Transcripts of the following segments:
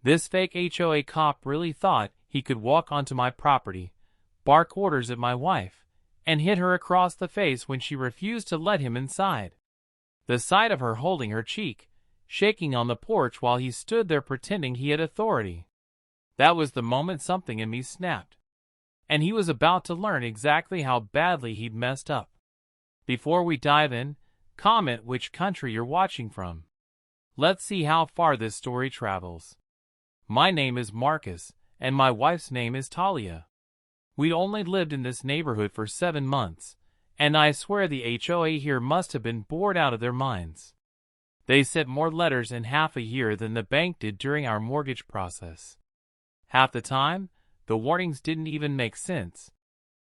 This fake HOA cop really thought he could walk onto my property, bark orders at my wife, and hit her across the face when she refused to let him inside. The sight of her holding her cheek, shaking on the porch while he stood there pretending he had authority. That was the moment something in me snapped. And he was about to learn exactly how badly he'd messed up. Before we dive in, comment which country you're watching from. Let's see how far this story travels. My name is Marcus, and my wife's name is Talia. We'd only lived in this neighborhood for 7 months, and I swear the HOA here must have been bored out of their minds. They sent more letters in half a year than the bank did during our mortgage process. Half the time, the warnings didn't even make sense.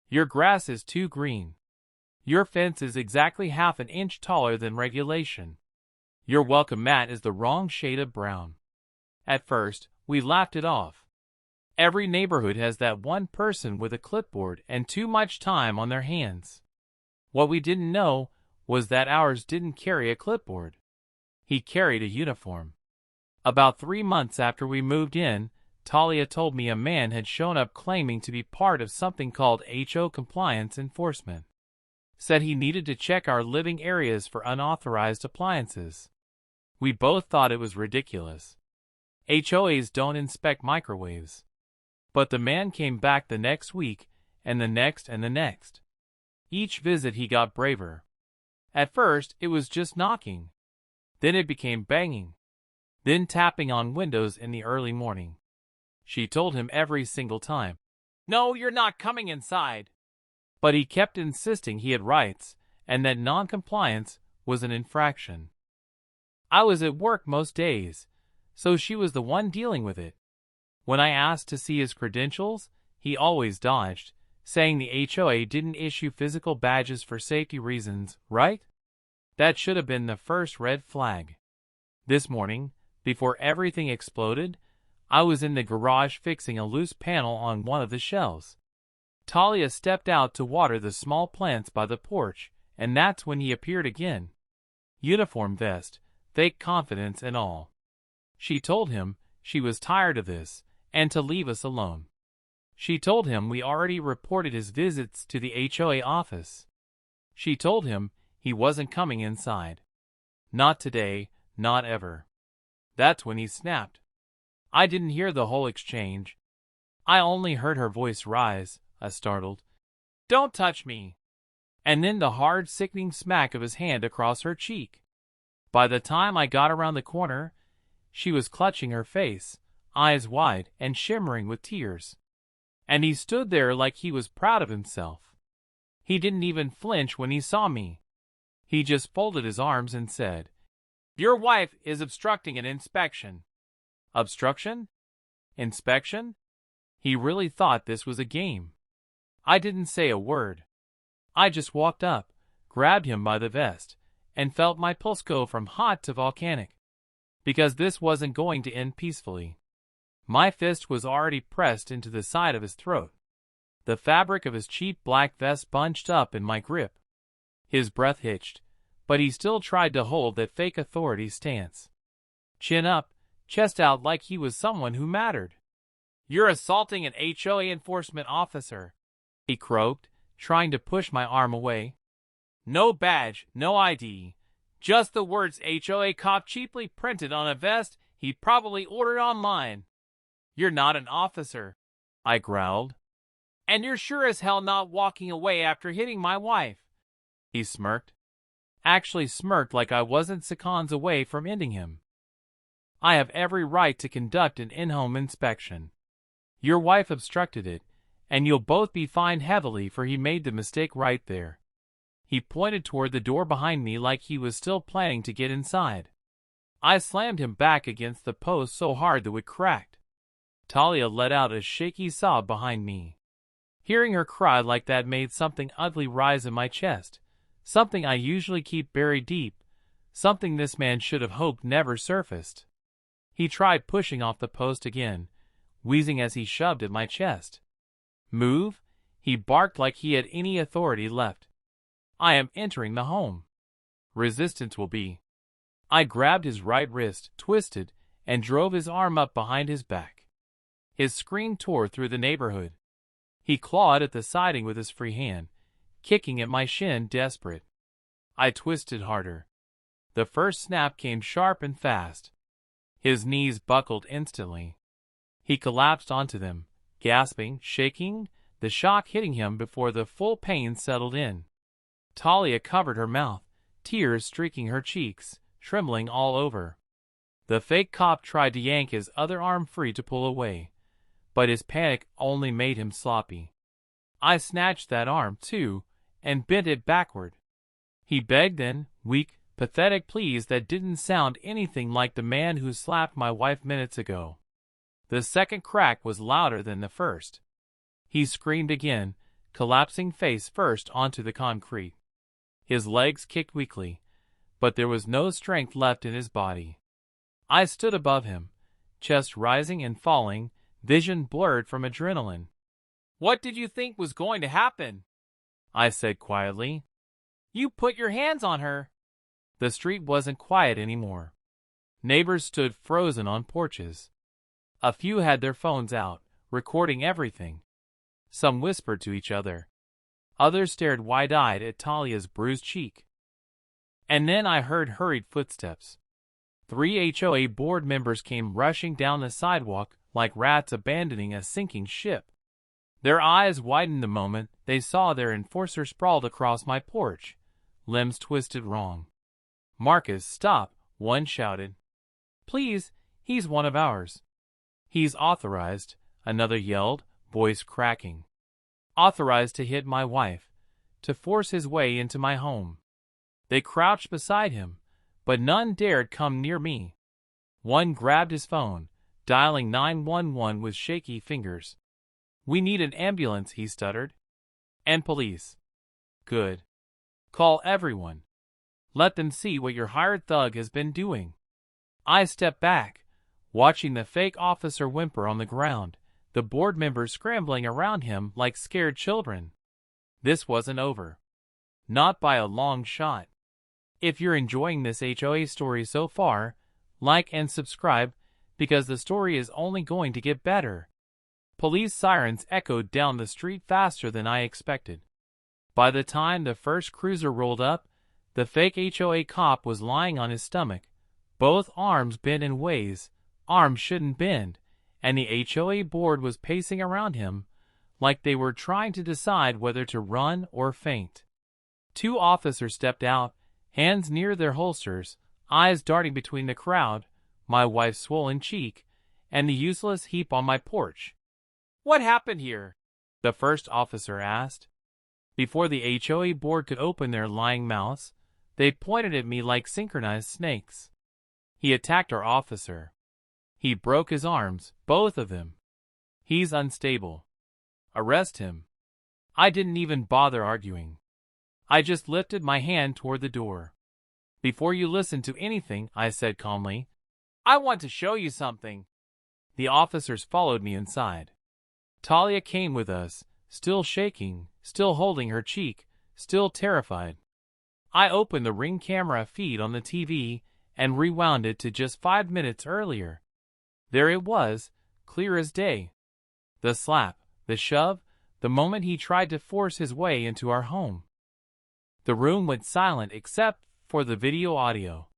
Your grass is too green. Your fence is exactly half an inch taller than regulation. Your welcome mat is the wrong shade of brown. At first, we laughed it off. Every neighborhood has that one person with a clipboard and too much time on their hands. What we didn't know was that ours didn't carry a clipboard. He carried a uniform. About 3 months after we moved in, Talia told me a man had shown up claiming to be part of something called HOA compliance enforcement. Said he needed to check our living areas for unauthorized appliances. We both thought it was ridiculous. HOAs don't inspect microwaves. But the man came back the next week, and the next and the next. Each visit he got braver. At first, it was just knocking. Then it became banging. Then tapping on windows in the early morning. She told him every single time, "No, you're not coming inside." But he kept insisting he had rights, and that non-compliance was an infraction. I was at work most days, so she was the one dealing with it. When I asked to see his credentials, he always dodged, saying the HOA didn't issue physical badges for safety reasons, right? That should have been the first red flag. This morning, before everything exploded, I was in the garage fixing a loose panel on one of the shelves. Talia stepped out to water the small plants by the porch, and that's when he appeared again. Uniform vest, fake confidence and all. She told him she was tired of this, and to leave us alone. She told him we already reported his visits to the HOA office. She told him he wasn't coming inside. Not today, not ever. That's when he snapped. I didn't hear the whole exchange. I only heard her voice rise, startled. "Don't touch me!" And then the hard, sickening smack of his hand across her cheek. By the time I got around the corner, she was clutching her face, eyes wide and shimmering with tears. And he stood there like he was proud of himself. He didn't even flinch when he saw me. He just folded his arms and said, "Your wife is obstructing an inspection." Obstruction? Inspection? He really thought this was a game. I didn't say a word. I just walked up, grabbed him by the vest, and felt my pulse go from hot to volcanic. Because this wasn't going to end peacefully. My fist was already pressed into the side of his throat. The fabric of his cheap black vest bunched up in my grip. His breath hitched, but he still tried to hold that fake authority stance. Chin up, chest out like he was someone who mattered. "You're assaulting an HOA enforcement officer," he croaked, trying to push my arm away. "No badge, no ID. Just the words HOA cop cheaply printed on a vest he probably ordered online." "You're not an officer," I growled. "And you're sure as hell not walking away after hitting my wife." He smirked. Actually smirked like I wasn't seconds away from ending him. "I have every right to conduct an in-home inspection. Your wife obstructed it, and you'll both be fined heavily for he made the mistake right there." He pointed toward the door behind me like he was still planning to get inside. I slammed him back against the post so hard that it cracked. Talia let out a shaky sob behind me. Hearing her cry like that made something ugly rise in my chest, something I usually keep buried deep, something this man should have hoped never surfaced. He tried pushing off the post again, wheezing as he shoved at my chest. "Move," he barked like he had any authority left. "I am entering the home. Resistance will be." I grabbed his right wrist, twisted, and drove his arm up behind his back. His scream tore through the neighborhood. He clawed at the siding with his free hand, kicking at my shin, desperate. I twisted harder. The first snap came sharp and fast. His knees buckled instantly. He collapsed onto them, gasping, shaking, the shock hitting him before the full pain settled in. Talia covered her mouth, tears streaking her cheeks, trembling all over. The fake cop tried to yank his other arm free to pull away, but his panic only made him sloppy. I snatched that arm, too, and bent it backward. He begged in weak, pathetic pleas that didn't sound anything like the man who slapped my wife minutes ago. The second crack was louder than the first. He screamed again, collapsing face first onto the concrete. His legs kicked weakly, but there was no strength left in his body. I stood above him, chest rising and falling, vision blurred from adrenaline. "What did you think was going to happen?" I said quietly. "You put your hands on her." The street wasn't quiet anymore. Neighbors stood frozen on porches. A few had their phones out, recording everything. Some whispered to each other. Others stared wide-eyed at Talia's bruised cheek. And then I heard hurried footsteps. 3 HOA board members came rushing down the sidewalk like rats abandoning a sinking ship. Their eyes widened the moment they saw their enforcer sprawled across my porch, limbs twisted wrong. "Marcus, stop," one shouted. "Please, he's one of ours." "He's authorized," another yelled, voice cracking. "Authorized to hit my wife, to force his way into my home." They crouched beside him, but none dared come near me. One grabbed his phone, dialing 911 with shaky fingers. "We need an ambulance," he stuttered. "And police." "Good. Call everyone. Let them see what your hired thug has been doing." I stepped back, watching the fake officer whimper on the ground, the board members scrambling around him like scared children. This wasn't over. Not by a long shot. If you're enjoying this HOA story so far, like and subscribe, because the story is only going to get better. Police sirens echoed down the street faster than I expected. By the time the first cruiser rolled up, the fake HOA cop was lying on his stomach, both arms bent in ways arms shouldn't bend, and the HOA board was pacing around him like they were trying to decide whether to run or faint. 2 officers stepped out, hands near their holsters, eyes darting between the crowd, my wife's swollen cheek, and the useless heap on my porch. "What happened here?" the first officer asked. Before the HOA board could open their lying mouths, they pointed at me like synchronized snakes. "He attacked our officer. He broke his arms, both of them. He's unstable. Arrest him." I didn't even bother arguing. I just lifted my hand toward the door. "Before you listen to anything," I said calmly, "I want to show you something." The officers followed me inside. Talia came with us, still shaking, still holding her cheek, still terrified. I opened the Ring camera feed on the TV and rewound it to just 5 minutes earlier. There it was, clear as day. The slap, the shove, the moment he tried to force his way into our home. The room went silent except for the video audio.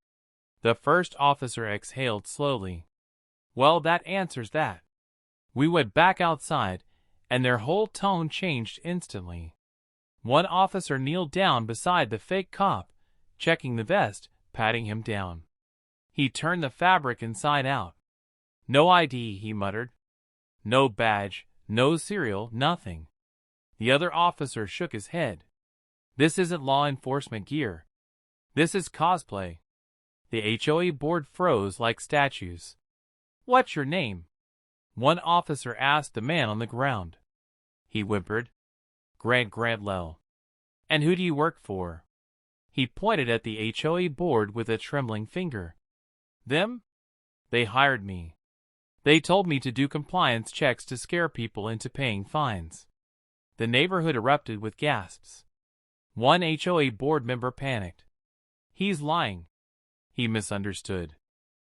The first officer exhaled slowly. "Well, that answers that." We went back outside, and their whole tone changed instantly. One officer kneeled down beside the fake cop, checking the vest, patting him down. He turned the fabric inside out. "No ID," he muttered. "No badge, no serial, nothing." The other officer shook his head. "This isn't law enforcement gear. This is cosplay." The HOA board froze like statues. "What's your name?" one officer asked the man on the ground. He whimpered, Grant Lell." "And who do you work for?" He pointed at the HOA board with a trembling finger. "Them? They hired me. They told me to do compliance checks to scare people into paying fines." The neighborhood erupted with gasps. One HOA board member panicked. "He's lying. He misunderstood."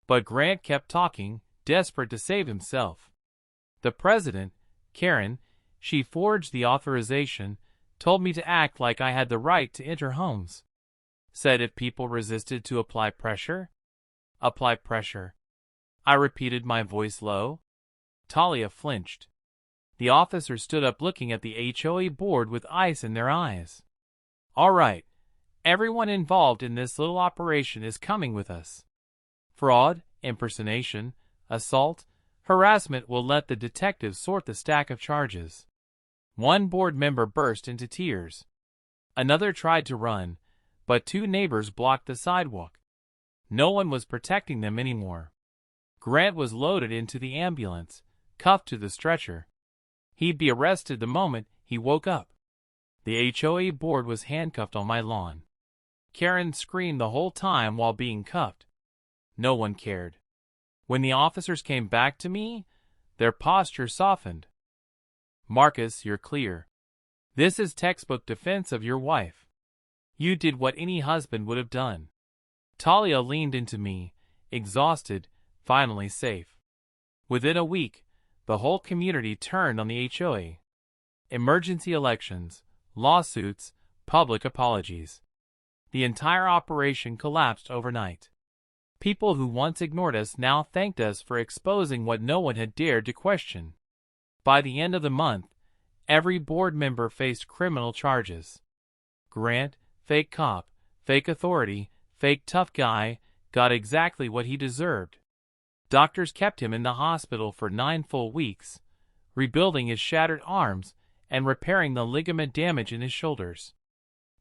But Grant kept talking, desperate to save himself. The president, Karen, she forged the authorization, told me to act like I had the right to enter homes. Said if people resisted to apply pressure. Apply pressure. I repeated, my voice low. Talia flinched. The officers stood up, looking at the HOA board with ice in their eyes. All right, everyone involved in this little operation is coming with us. Fraud, impersonation, assault, harassment, will let the detectives sort the stack of charges. One board member burst into tears. Another tried to run, but two neighbors blocked the sidewalk. No one was protecting them anymore. Grant was loaded into the ambulance, cuffed to the stretcher. He'd be arrested the moment he woke up. The HOA board was handcuffed on my lawn. Karen screamed the whole time while being cuffed. No one cared. When the officers came back to me, their posture softened. Marcus, you're clear. This is textbook defense of your wife. You did what any husband would have done. Talia leaned into me, exhausted, finally safe. Within a week, the whole community turned on the HOA. Emergency elections, lawsuits, public apologies. The entire operation collapsed overnight. People who once ignored us now thanked us for exposing what no one had dared to question. By the end of the month, every board member faced criminal charges. Grant, fake cop, fake authority, fake tough guy, got exactly what he deserved. Doctors kept him in the hospital for 9 full weeks, rebuilding his shattered arms and repairing the ligament damage in his shoulders.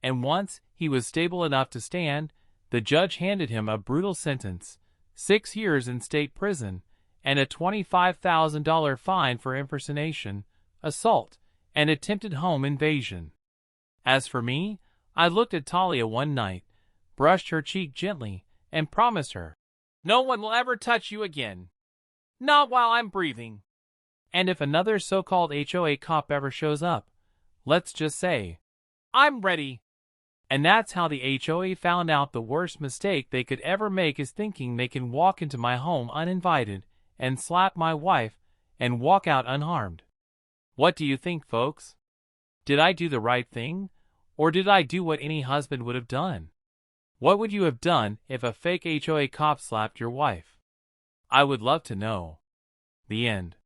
And once he was stable enough to stand, the judge handed him a brutal sentence, 6 years in state prison, and a $25,000 fine for impersonation, assault, and attempted home invasion. As for me, I looked at Talia one night, brushed her cheek gently, and promised her, no one will ever touch you again. Not while I'm breathing. And if another so-called HOA cop ever shows up, let's just say, I'm ready. And that's how the HOA found out the worst mistake they could ever make is thinking they can walk into my home uninvited and slap my wife and walk out unharmed. What do you think, folks? Did I do the right thing, or did I do what any husband would have done? What would you have done if a fake HOA cop slapped your wife? I would love to know. The end.